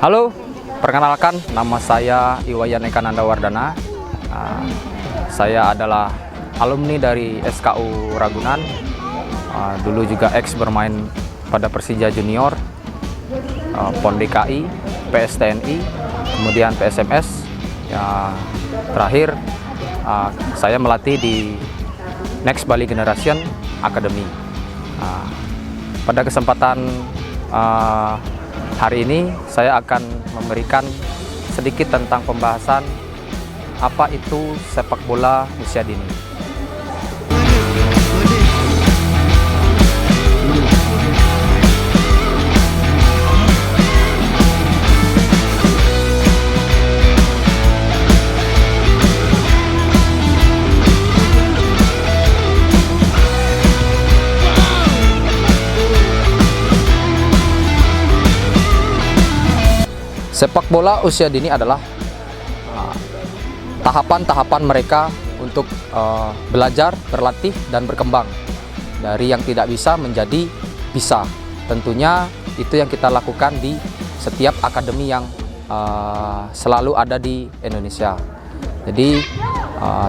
Halo, perkenalkan nama saya Iwayan Eka Nandawardana. Saya adalah alumni dari SKU Ragunan. Dulu juga bermain pada Persija Junior, PON DKI, PSTNI, kemudian PSMS. Terakhir saya melatih di Next Bali Generation Academy. Pada kesempatan hari ini saya akan memberikan sedikit tentang pembahasan apa itu sepak bola usia dini. Sepak bola usia dini adalah tahapan-tahapan mereka untuk belajar, berlatih, dan berkembang dari yang tidak bisa menjadi bisa. Tentunya itu yang kita lakukan di setiap akademi yang selalu ada di Indonesia. Jadi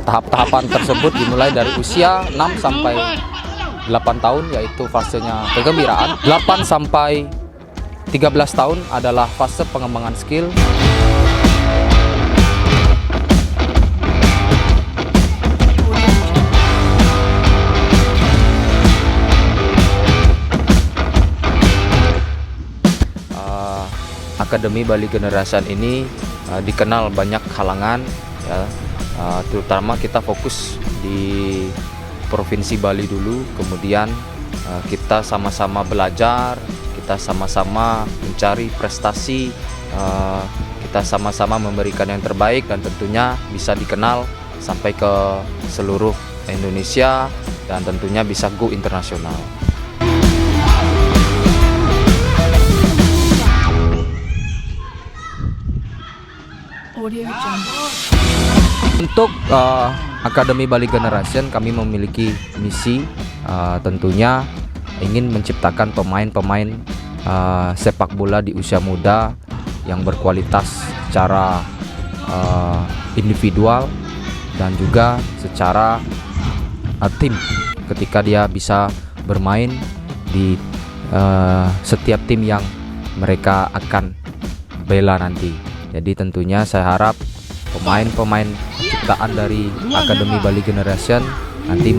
tahap-tahapan tersebut dimulai dari usia 6 sampai 8 tahun, yaitu fasenya kegembiraan. 8 sampai 13 tahun adalah fase pengembangan skill. Akademi Bali Generation ini dikenal banyak kalangan, ya, terutama kita fokus di Provinsi Bali dulu, kemudian kita sama-sama belajar, kita sama-sama mencari prestasi, kita sama-sama memberikan yang terbaik dan tentunya bisa dikenal sampai ke seluruh Indonesia dan tentunya bisa go internasional. Untuk Akademi Bali Generation kami memiliki misi tentunya ingin menciptakan pemain-pemain sepak bola di usia muda yang berkualitas secara individual dan juga secara tim ketika dia bisa bermain di setiap tim yang mereka akan bela nanti. Jadi tentunya saya harap pemain-pemain ciptaan dari Akademi Bali Generation nanti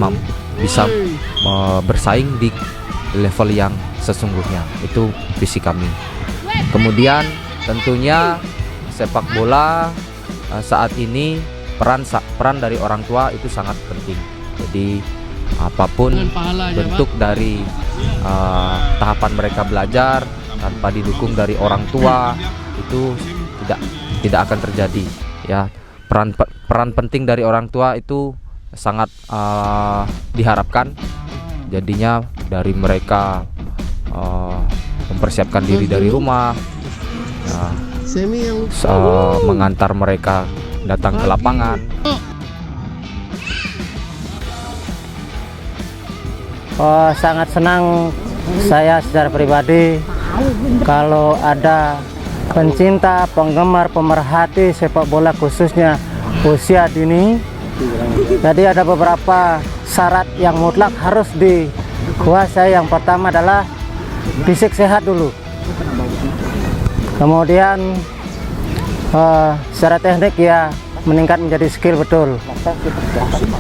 bisa bersaing di level yang sesungguhnya. Itu visi kami. Kemudian tentunya sepak bola saat ini peran dari orang tua itu sangat penting. Jadi apapun bentuk dari tahapan mereka belajar tanpa didukung dari orang tua itu tidak akan terjadi, ya. Peran penting dari orang tua itu sangat diharapkan. Jadinya dari mereka mempersiapkan diri dari rumah, mengantar mereka datang ke lapangan. Sangat senang saya secara pribadi kalau ada pencinta, penggemar, pemerhati sepak bola khususnya usia dini. Jadi ada beberapa syarat yang mutlak harus dikuasai. Yang pertama adalah fisik sehat dulu. Kemudian secara teknik ya meningkat menjadi skill betul.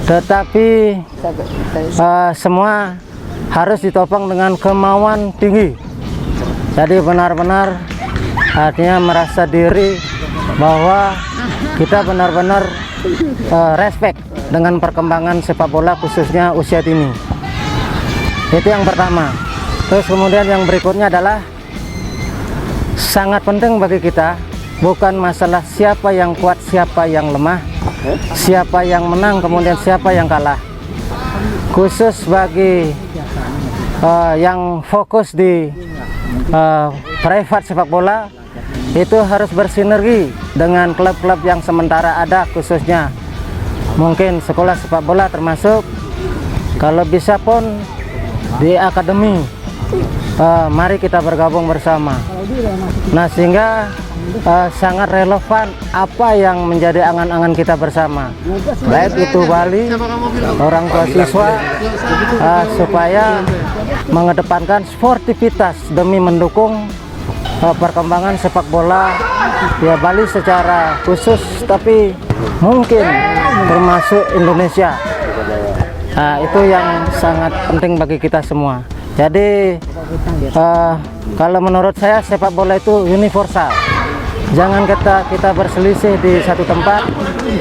Tetapi semua harus ditopang dengan kemauan tinggi. Jadi benar-benar artinya merasa diri bahwa kita benar-benar respect dengan perkembangan sepak bola khususnya usia dini. Itu yang pertama. Terus kemudian yang berikutnya adalah sangat penting bagi kita bukan masalah siapa yang kuat, siapa yang lemah, siapa yang menang, kemudian siapa yang kalah. Khusus bagi yang fokus di private sepak bola itu harus bersinergi dengan klub-klub yang sementara ada, khususnya mungkin sekolah sepak bola termasuk, kalau bisa pun di akademi. Mari kita bergabung bersama. Nah, sehingga sangat relevan apa yang menjadi angan-angan kita bersama, baik itu Bali, orang tua siswa, supaya mengedepankan sportivitas demi mendukung perkembangan sepak bola ya Bali secara khusus, tapi mungkin termasuk Indonesia. Nah, itu yang sangat penting bagi kita semua. Jadi kalau menurut saya sepak bola itu universal. Jangan kita berselisih di satu tempat.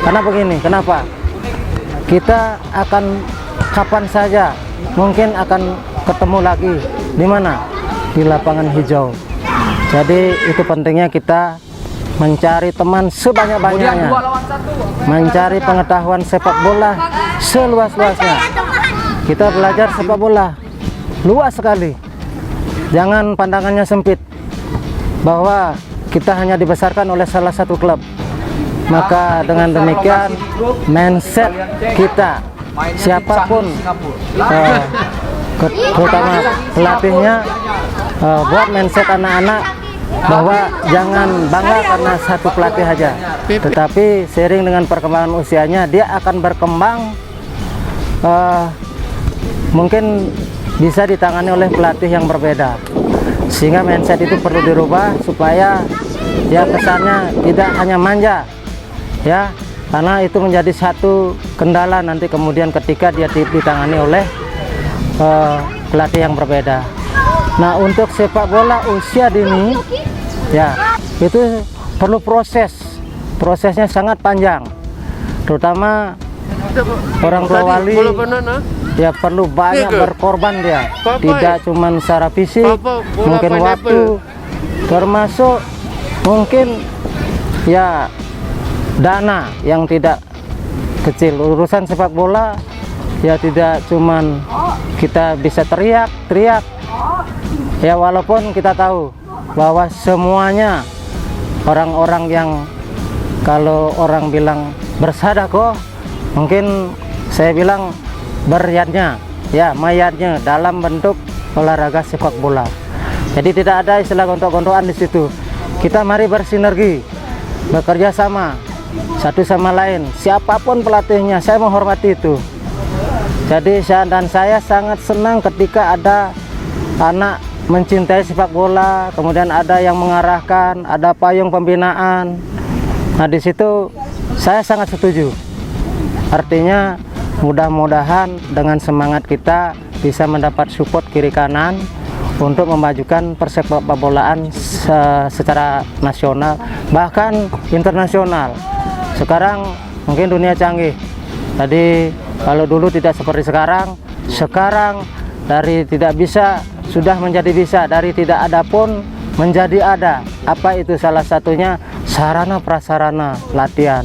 Karena begini, kenapa? Kita akan kapan saja mungkin akan ketemu lagi di mana? Di lapangan hijau. Jadi itu pentingnya kita mencari teman sebanyak-banyaknya, mencari pengetahuan sepak bola seluas-luasnya. Kita belajar sepak bola luas sekali. Jangan pandangannya sempit bahwa kita hanya dibesarkan oleh salah satu klub. Maka dengan demikian mindset kita, siapapun terutama pelatihnya, buat mindset anak-anak bahwa jangan bangga karena satu pelatih aja, tetapi seiring dengan perkembangan usianya dia akan berkembang, mungkin bisa ditangani oleh pelatih yang berbeda, sehingga mindset itu perlu dirubah supaya ya kesannya tidak hanya manja ya, karena itu menjadi satu kendala nanti kemudian ketika dia ditangani oleh pelatih yang berbeda. Nah, untuk sepak bola usia dini ya itu perlu prosesnya sangat panjang, terutama orang tua wali ya perlu banyak berkorban dia, tidak cuma secara fisik, mungkin waktu, termasuk mungkin ya dana yang tidak kecil. Urusan sepak bola ya tidak cuman kita bisa teriak-teriak ya, walaupun kita tahu bahwa semuanya orang-orang yang kalau orang bilang bersedekah, mungkin saya bilang beriatnya ya, mayatnya dalam bentuk olahraga sepak bola. Jadi tidak ada istilah gontok-gontokan di situ. Kita mari bersinergi, bekerja sama satu sama lain, siapapun pelatihnya, saya menghormati itu. Jadi saya sangat senang ketika ada anak mencintai sepak bola, kemudian ada yang mengarahkan, ada payung pembinaan. Nah, di situ saya sangat setuju. Artinya mudah-mudahan dengan semangat kita bisa mendapat support kiri kanan untuk memajukan persepak bolaan secara nasional bahkan internasional. Sekarang mungkin dunia canggih. Jadi kalau dulu tidak seperti sekarang dari tidak bisa sudah menjadi bisa, dari tidak ada pun menjadi ada. Apa itu? Salah satunya sarana prasarana latihan.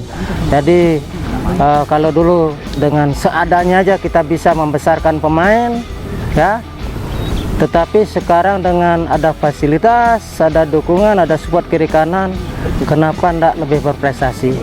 Jadi kalau dulu dengan seadanya aja kita bisa membesarkan pemain ya, tetapi sekarang dengan ada fasilitas, ada dukungan, ada support kiri kanan, kenapa enggak lebih berprestasi?